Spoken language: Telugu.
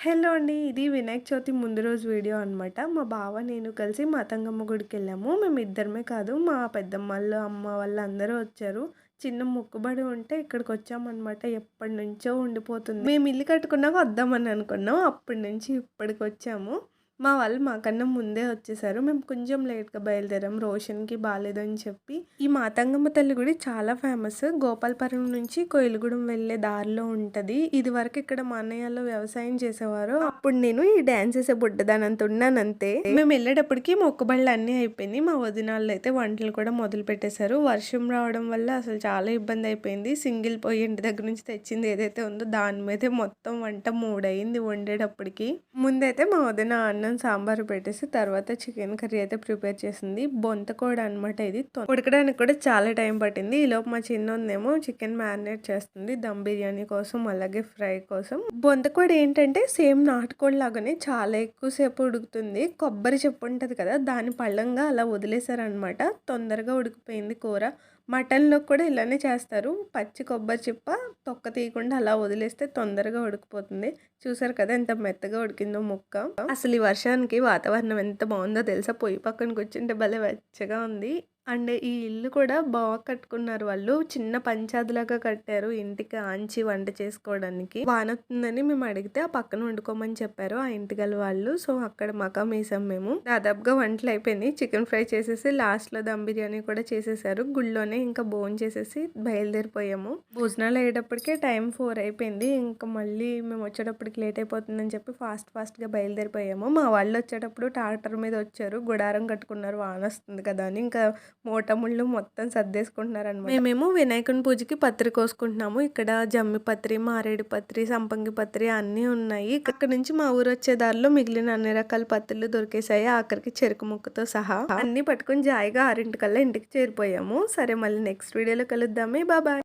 హలో అండి. ఇది వినాయక చవితి ముందు రోజు వీడియో అనమాట. మా బావ, నేను కలిసి మాతంగమ్మ గుడికెళ్ళాము. మేమిద్దరమే కాదు, మా పెద్దమ్మాళ్ళు, అమ్మ వాళ్ళందరూ వచ్చారు. చిన్న మొక్కుబడి ఉంటే ఇక్కడికొచ్చామనమాట. ఎప్పటినుంచో ఉండిపోతుంది. మేము ఇల్లు కట్టుకున్నాక వద్దామని అనుకున్నాం. అప్పటి నుంచి ఇప్పటికొచ్చాము. మా వాళ్ళు మాకన్నా ముందే వచ్చేసారు. మేము కొంచెం లేట్‌గా బయలుదేరాం. రోషన్‌కి బాలేదని చెప్పి. ఈ మాతంగమ్మ తల్లి గుడి చాలా ఫేమస్. గోపాలపురం నుంచి కోయిలగూడెం వెళ్ళే దారిలో ఉంటది. ఇదివరకు ఇక్కడ మా అన్నయ్యోళ్ళు వ్యవసాయం చేసేవారు. అప్పుడు నేను ఈ డాన్స్ ఏసే బుడ్డదానంత ఉన్నానంతే. మేము వెళ్ళేటప్పటికి మొక్కుబడులు అన్నీ అయిపోయినాయి. మా వదినాళ్ళు అయితే వంటలు కూడా మొదలు పెట్టేశారు. వర్షం రావడం వల్ల అసలు చాలా ఇబ్బంది అయిపోయింది. సింగిల్ పొయ్యి ఇంటి దగ్గర నుంచి తెచ్చింది ఏదైతే ఉందో దాని మీదే మొత్తం వంట 3 అయింది వండేటప్పటికి. ముందైతే మా వదిన అన్నం సాంబారు పెట్టేసి తర్వాత చికెన్ కర్రీ అయితే ప్రిపేర్ చేసింది. బొంతకోడ అనమాట ఇది. ఉడకడానికి కూడా చాలా టైం పట్టింది. ఈలోపు మా చిన్నోందేమో చికెన్ మ్యారినేట్ చేస్తుంది దమ్ బిర్యానీ కోసం, అలాగే ఫ్రై కోసం. బొంతకోడ ఏంటంటే సేమ్ నాటుకోడి లాగానే చాలా ఎక్కువసేపు ఉడుకుతుంది. కొబ్బరి చెప్పు ఉంటుంది కదా, దాని పళ్ళంగా అలా వదిలేశారనమాట. తొందరగా ఉడికిపోయింది కూర. మటన్లో కూడా ఇలానే చేస్తారు. పచ్చి కొబ్బరి చిప్ప తొక్క తీయకుండా అలా వదిలేస్తే తొందరగా ఉడికిపోతుంది. చూసారు కదా ఎంత మెత్తగా ఉడికిందో ముక్క. అసలు ఈ వర్షానికి వాతావరణం ఎంత బాగుందో తెలుసా. పొయ్యి పక్కన కూర్చుంటే భలే వెచ్చగా ఉంది. అండ్ ఈ ఇల్లు కూడా బాగా కట్టుకున్నారు వాళ్ళు. చిన్న పంచాదిలాగా కట్టారు ఇంటికి ఆంచి వంట చేసుకోవడానికి. వానొస్తుందని మేము అడిగితే ఆ పక్కన వండుకోమని చెప్పారు ఆ ఇంటిగల వాళ్ళు. సో అక్కడ మకాం వేసాం మేము. దాదాపుగా వంటలు అయిపోయినాయి. చికెన్ ఫ్రై చేసేసి లాస్ట్ లో దమ్ బిర్యానీ కూడా చేసేసారు. గుళ్ళోనే ఇంకా భోజనం చేసేసి బయలుదేరిపోయాము. భోజనాలు అయ్యేటప్పటికే టైం 4 అయిపోయింది. ఇంకా మళ్ళీ మేము వచ్చేటప్పటికి లేట్ అయిపోతుందని చెప్పి ఫాస్ట్ గా బయలుదేరిపోయాము. మా వాళ్ళు వచ్చేటప్పుడు ట్రాక్టర్ మీద వచ్చారు. గుడారం కట్టుకున్నారు వాన వస్తుంది కదా అని. ఇంకా మూటముళ్ళు మొత్తం సర్దేసుకుంటున్నారనమాట. మేమేమో వినాయకుని పూజకి పత్రి కోసుకుంటున్నాము. ఇక్కడ జమ్మి పత్రి, మారేడు పత్రి, సంపంగి పత్రి అన్నీ ఉన్నాయి. ఇక్కడ నుంచి మా ఊరు వచ్చే దారిలో మిగిలిన అన్ని రకాల పత్రులు దొరికేసాయి. ఆఖరికి చెరుకు ముక్కతో సహా అన్ని పట్టుకుని జాయిగా 6 కల్లా ఇంటికి చేరిపోయాము. సరే మళ్ళీ నెక్స్ట్ వీడియోలో కలుద్దామే. బాయ్.